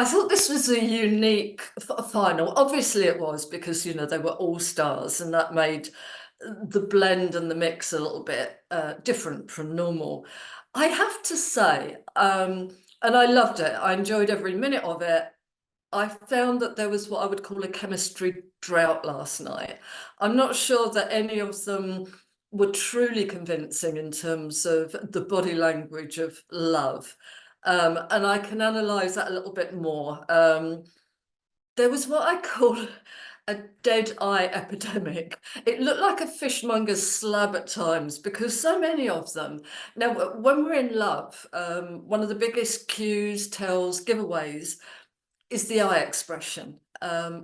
I thought this was a unique final. Obviously it was, because, they were all stars, and that made the blend and the mix a little bit different from normal. I have to say, and I loved it. I enjoyed every minute of it. I found that there was what I would call a chemistry drought last night. I'm not sure that any of them were truly convincing in terms of the body language of love. And I can analyse that a little bit more. There was what I call a dead eye epidemic. It looked like a fishmonger's slab at times, because so many of them. Now, when we're in love, one of the biggest cues, tells, giveaways is the eye expression.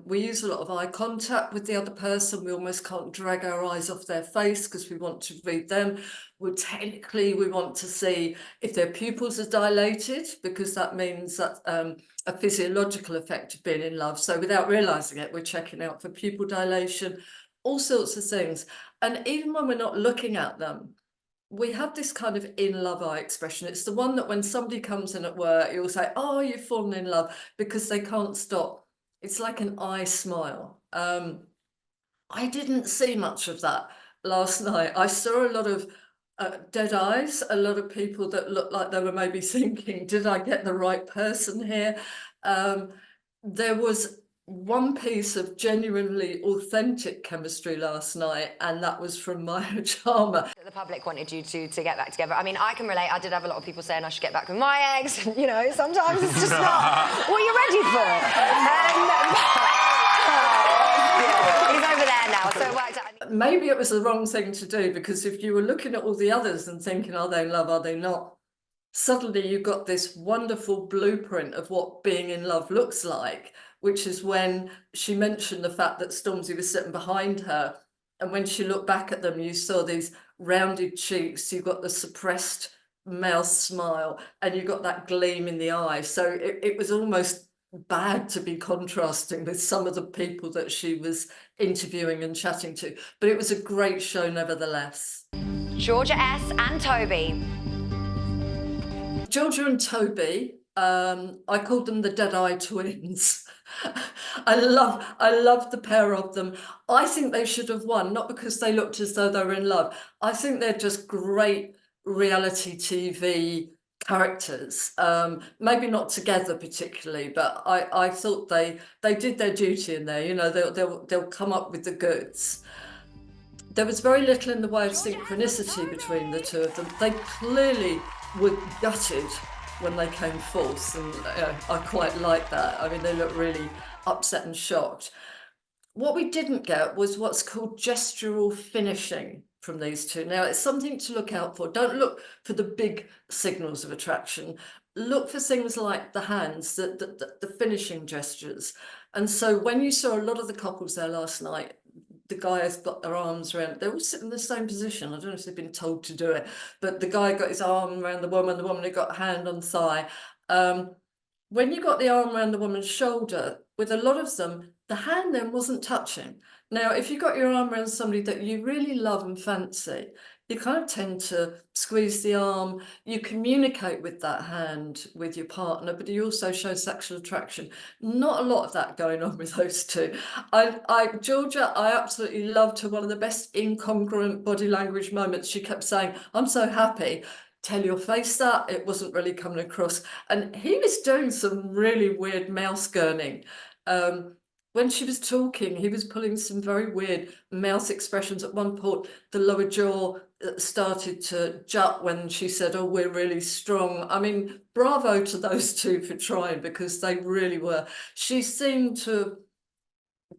We use a lot of eye contact with the other person. We almost can't drag our eyes off their face because we want to read them. We want to see if their pupils are dilated, because that means that a physiological effect of being in love. So without realizing it, we're checking out for pupil dilation, all sorts of things. And even when we're not looking at them, we have this kind of in love eye expression. It's the one that when somebody comes in at work, you'll say, oh, you've fallen in love, because they can't stop. It's like an eye smile. I didn't see much of that last night. I saw a lot of dead eyes, a lot of people that looked like they were maybe thinking, did I get the right person here? There was one piece of genuinely authentic chemistry last night, and that was from Maya Jama. The public wanted you to get back together. I mean, I can relate. I did have a lot of people saying I should get back with my ex. Sometimes it's just not what you're ready for. He's over there now, so it worked out. Maybe it was the wrong thing to do, because if you were looking at all the others and thinking, are they in love, are they not? Suddenly you got this wonderful blueprint of what being in love looks like, which is when she mentioned the fact that Stormzy was sitting behind her. And when she looked back at them, you saw these rounded cheeks, you got the suppressed mouth smile, and you got that gleam in the eye. So it was almost bad to be contrasting with some of the people that she was interviewing and chatting to. But it was a great show nevertheless. Georgia S. and Toby. Georgia and Toby, I called them the Deadeye twins. I love the pair of them. I think they should have won, not because they looked as though they were in love. I think they're just great reality TV characters. Maybe not together particularly, but I thought they did their duty in there. They'll come up with the goods. There was very little in the way of synchronicity between the two of them. They clearly were gutted when they came forth, and I quite like that. I mean, they look really upset and shocked. What we didn't get was what's called gestural finishing from these two. Now, it's something to look out for. Don't look for the big signals of attraction. Look for things like the hands, the finishing gestures. And so when you saw a lot of the couples there last night, the guy has got their arms around, they're all sitting in the same position. I don't know if they've been told to do it, but the guy got his arm around the woman had got a hand on thigh. When you got the arm around the woman's shoulder, with a lot of them, the hand then wasn't touching. Now, if you got your arm around somebody that you really love and fancy, you kind of tend to squeeze the arm. You communicate with that hand with your partner, but you also show sexual attraction. Not a lot of that going on with those two. Georgia, I absolutely loved her. One of the best incongruent body language moments. She kept saying, I'm so happy. Tell your face that. It wasn't really coming across. And he was doing some really weird mouth gurning. When she was talking, he was pulling some very weird mouth expressions. At one point, the lower jaw started to jut when she said, oh, we're really strong. I mean, bravo to those two for trying, because they really were. She seemed to have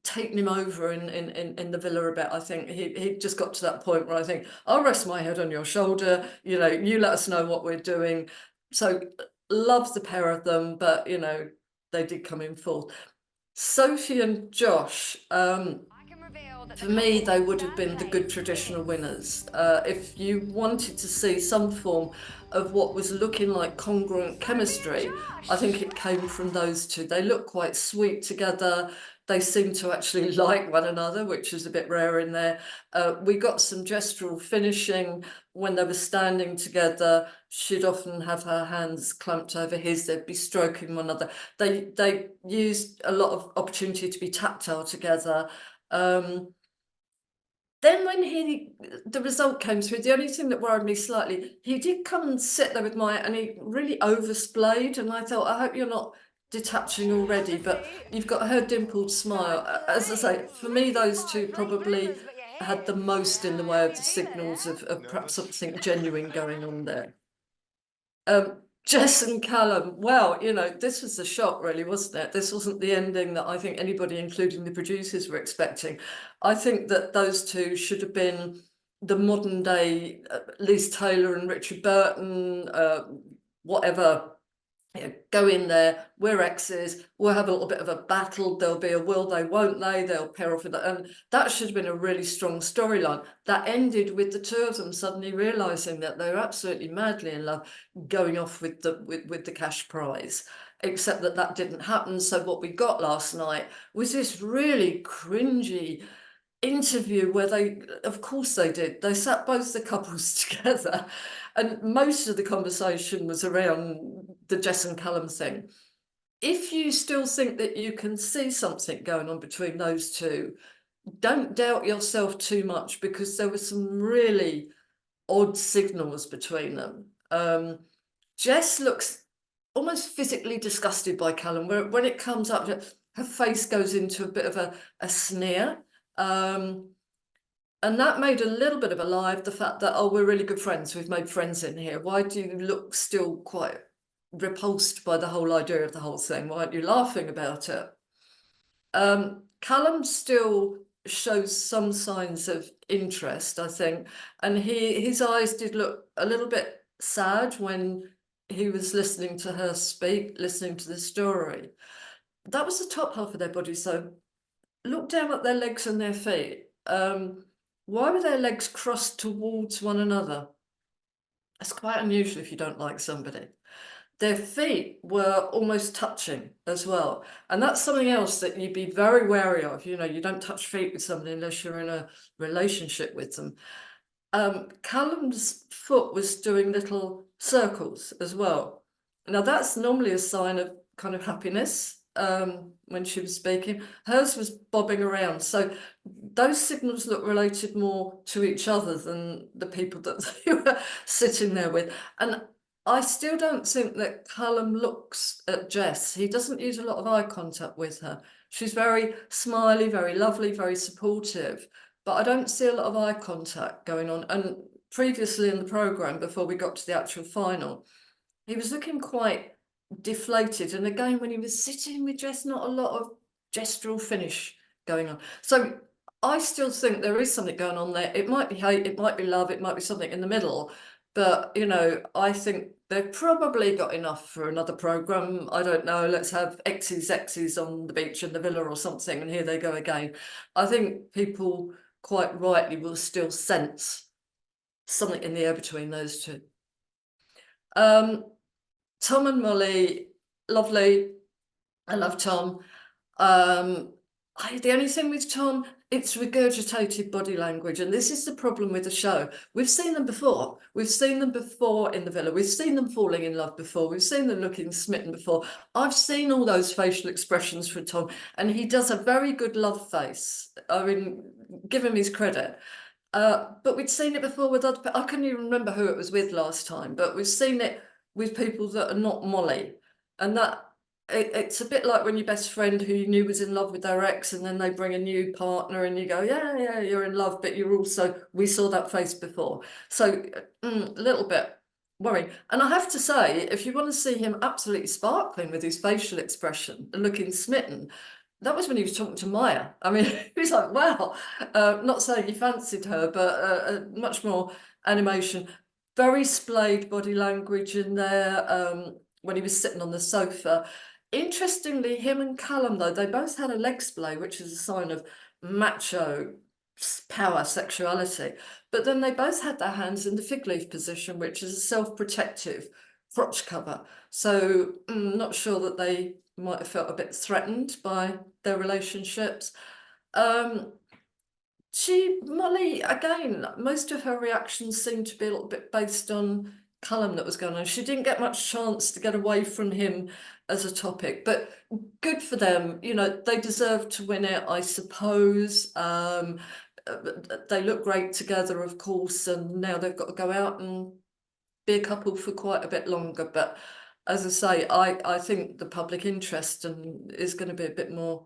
taken him over in the villa a bit. I think he just got to that point where I think, I'll rest my head on your shoulder. You let us know what we're doing. So love the pair of them, but, they did come in fourth. Sophie and Josh, for me, they would have been the good traditional winners. If you wanted to see some form of what was looking like congruent chemistry, I think it came from those two. They look quite sweet together. They seem to actually like one another, which is a bit rare in there. We got some gestural finishing when they were standing together. She'd often have her hands clamped over his. They'd be stroking one another. They used a lot of opportunity to be tactile together. Then when the result came through, the only thing that worried me slightly, he did come and sit there with Maya and he really oversplayed, and I thought, I hope you're not detaching already, but you've got her dimpled smile. As I say, for me, those two probably had the most in the way of the signals of perhaps something genuine going on there. Jess and Callum, well, you know, this was a shock, really, wasn't it? This wasn't the ending that I think anybody, including the producers, were expecting. I think that those two should have been the modern day Liz Taylor and Richard Burton, whatever. You know, go in there, we're exes, we'll have a little bit of a battle, there'll be a will they, won't they, they'll pair off with that. And that should have been a really strong storyline. That ended with the two of them suddenly realising that they were absolutely madly in love, going off with the cash prize. Except that that didn't happen. So what we got last night was this really cringy interview where they, of course they did, they sat both the couples together, and most of the conversation was around the Jess and Callum thing. If you still think that you can see something going on between those two, don't doubt yourself too much, because there were some really odd signals between them. Jess looks almost physically disgusted by Callum, where when it comes up, her face goes into a bit of a sneer. And that made a little bit of a lie of the fact that, oh, we're really good friends, we've made friends in here. Why do you look still quite repulsed by the whole idea of the whole thing? Why aren't you laughing about it? Callum still shows some signs of interest, I think, and his eyes did look a little bit sad when he was listening to her speak, listening to the story. That was the top half of their body, so look down at their legs and their feet. Why were their legs crossed towards one another? That's quite unusual if you don't like somebody. Their feet were almost touching as well. And that's something else that you'd be very wary of. You know, you don't touch feet with somebody unless you're in a relationship with them. Callum's foot was doing little circles as well. Now that's normally a sign of kind of happiness. When she was speaking, hers was bobbing around. So those signals look related more to each other than the people that they were sitting there with. And I still don't think that Callum looks at Jess. He doesn't use a lot of eye contact with her. She's very smiley, very lovely, very supportive, but I don't see a lot of eye contact going on. And previously in the programme, before we got to the actual final, he was looking quite deflated. And again, when he was sitting with Jess, not a lot of gestural finish going on. So I still think there is something going on there. It might be hate, it might be love, it might be something in the middle. But, you know, I think they've probably got enough for another programme. I don't know, let's have X's on the beach in the villa or something, and here they go again. I think people quite rightly will still sense something in the air between those two. Tom and Molly, lovely. I love Tom. The only thing with Tom, it's regurgitated body language, and this is the problem with the show. We've seen them before. We've seen them before in the villa. We've seen them falling in love before. We've seen them looking smitten before. I've seen all those facial expressions from Tom, and he does a very good love face. I mean, give him his credit. But we'd seen it before with other people. I couldn't even remember who it was with last time, but we've seen it with people that are not Molly. And that it's a bit like when your best friend who you knew was in love with their ex, and then they bring a new partner and you go, yeah, you're in love, but you're also, we saw that face before. So a little bit worrying. And I have to say, if you want to see him absolutely sparkling with his facial expression and looking smitten, that was when he was talking to Maya. I mean, he was like, wow, not saying he fancied her, but much more animation. Very splayed body language in there when he was sitting on the sofa. Interestingly, him and Callum, though, they both had a leg splay, which is a sign of macho power, sexuality. But then they both had their hands in the fig leaf position, which is a self-protective crotch cover. So not sure that they might have felt a bit threatened by their relationships. Molly, again, most of her reactions seemed to be a little bit based on Callum that was going on. She didn't get much chance to get away from him as a topic, but good for them. You know, they deserve to win it, I suppose. They look great together, of course, and now they've got to go out and be a couple for quite a bit longer. But as I say, I think the public interest is going to be a bit more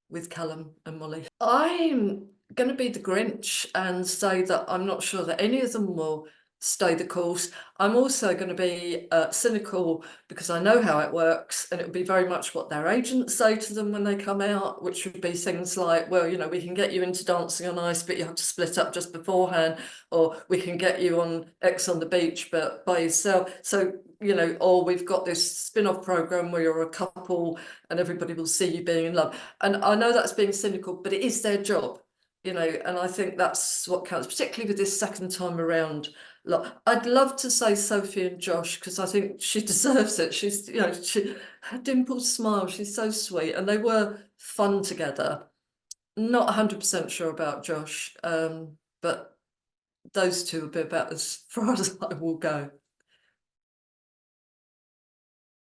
with Callum and Molly. I'm going to be the Grinch and say that I'm not sure that any of them will stay the course. I'm also going to be cynical because I know how it works, and it would be very much what their agents say to them when they come out, which would be things like, well, you know, we can get you into Dancing on Ice, but you have to split up just beforehand, or we can get you on X on the Beach, but by yourself. So, you know, or we've got this spin-off program where you're a couple and everybody will see you being in love. And I know that's being cynical, but it is their job, you know, and I think that's what counts, particularly with this second time around. Look, I'd love to say Sophie and Josh because I think she deserves it. She's, you know, her dimpled smile, she's so sweet, and they were fun together. Not 100% sure about Josh, but those two will be about as far as I will go.